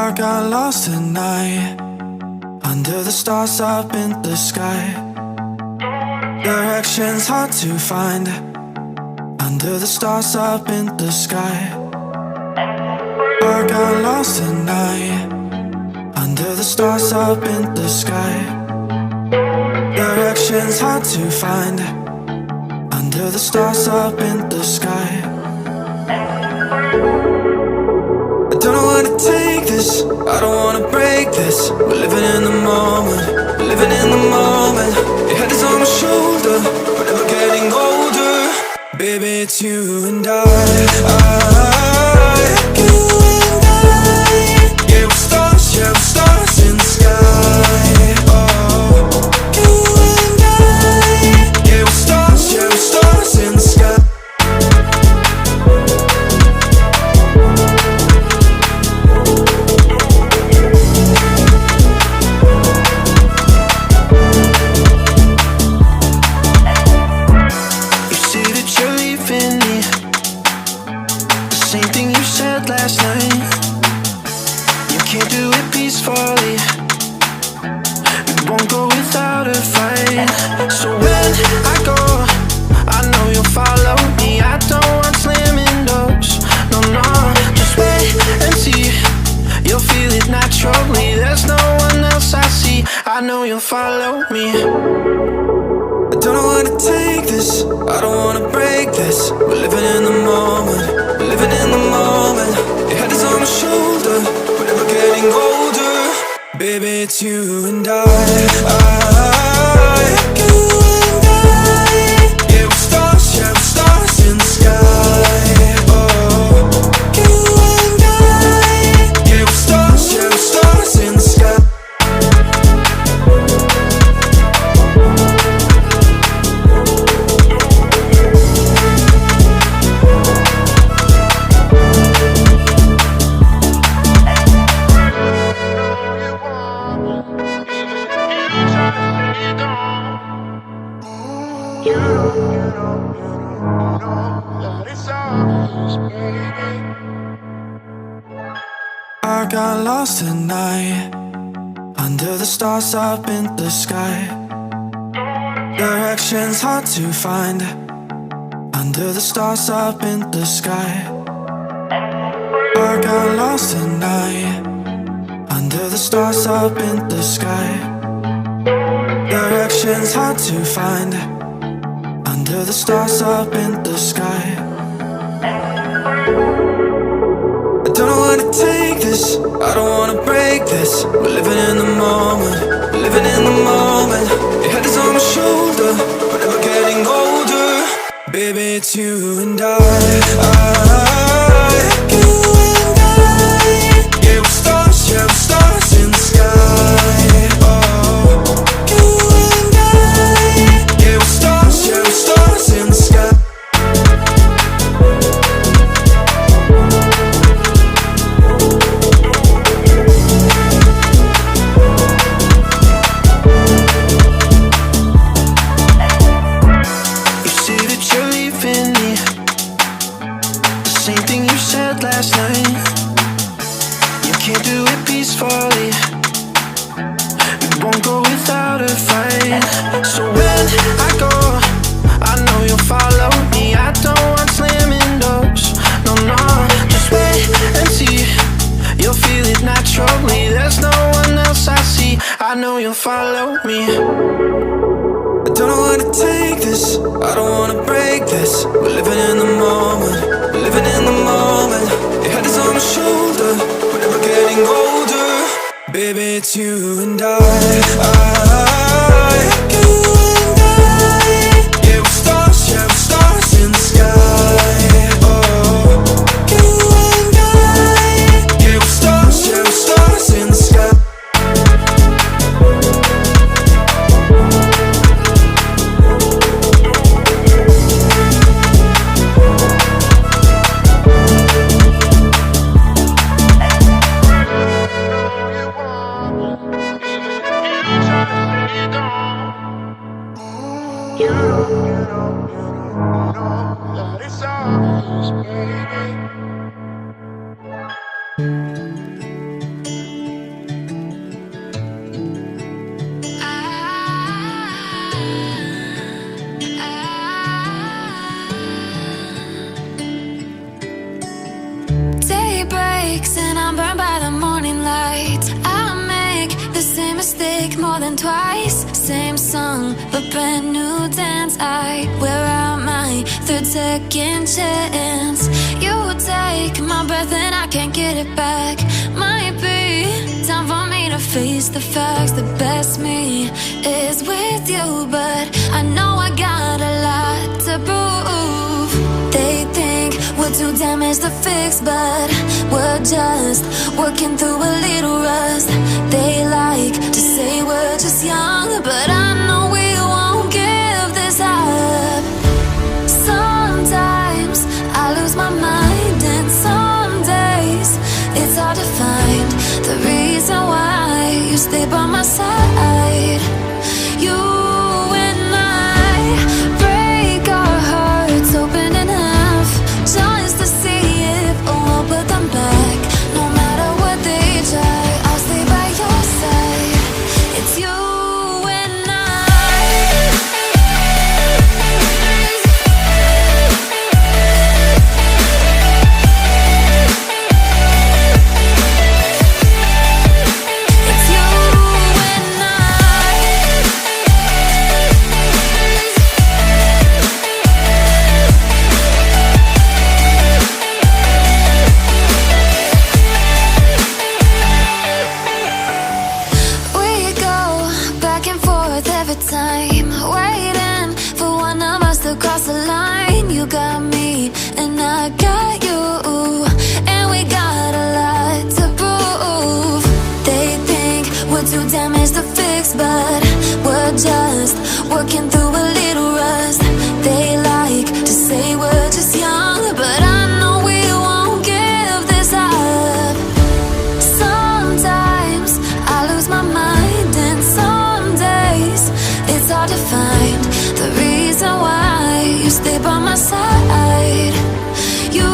I got lost at night, under the stars up in the sky. Directions hard to find, under the stars up in the sky. I got lost at night, under the stars up in the sky. Directions hard to find, under the stars up in the sky. I don't know where to take this, I don't wanna break this. We're living in the moment, we're living in the moment. Your head is on my shoulder, we're never getting older. Baby, it's you and I. You and I. Yeah, we're stars in the sky. Oh, you and I. Yeah, we're stars in the sky. Last night, you can't do it peacefully. It won't go without a fight. So when I go, I know you'll follow me. I don't want slamming doors, no, no. Just wait and see, you'll feel it naturally. There's no one else I see, I know you'll follow me. I don't know where to take this, I don't wanna break this. We're living in the moment, we're living in the moment. Your head is on my shoulder, we're never getting older. Baby, it's you and I. You and I. Yeah, we're stars in the sky. Oh, you and I. Yeah, we're stars in the sky. I got lost at night, under the stars up in the sky. Directions hard to find, under the stars up in the sky. I got lost at night, under the stars up in the sky. Directions hard to find, under the stars up in the sky. I don't know where to take this, I don't wanna break this. We're living in the moment, we're living in the moment. Your head is on my shoulder, we're never getting older. Baby, it's you and I. You and I. Yeah, we're stars in the sky. Oh, you and I. Yeah, we're stars in the sky. Last night, you can't do it peacefully. It won't go without a fight. So when I go, I know you'll follow me. I don't want slamming doors, no, no. Just wait and see, you'll feel it naturally. There's no one else I see, I know you'll follow me. I don't know where to take this, I don't wanna break this. We're living in the moment, we're living in the moment. Your head is on my shoulder, we're never getting older. Baby, it's you and I. You and I. Yeah, we're stars in the sky. Oh, you and I. Yeah, we're stars in the sky. than twice. Same song, but brand new dance. I wear out my third second chance. You take my breath and I can't get it back. Might be time for me to face the facts. The best me is with you, but I know I got a lot to prove. They think we're too damaged to fix, but we're just working through a little rust. They like to say we're just young, but I know we won't give this up. Sometimes I lose my mind, and some days it's hard to find the reason why you stay by my side. You and I break our hearts open in half, just to see if we'll put them back. No matter what they try, I'll stay by your side. It's you and I. It's you and I. We go back and forth every time, waiting for one of us to cross the line. You got me and I got you, and we got a lot to prove. They think we're too damaged to fix, but we're just working through a little rust. They like to say we're just young, but I know we won't give this up. Sometimes I lose my mind, and some days it's hard to find the reason why you stay by my side. You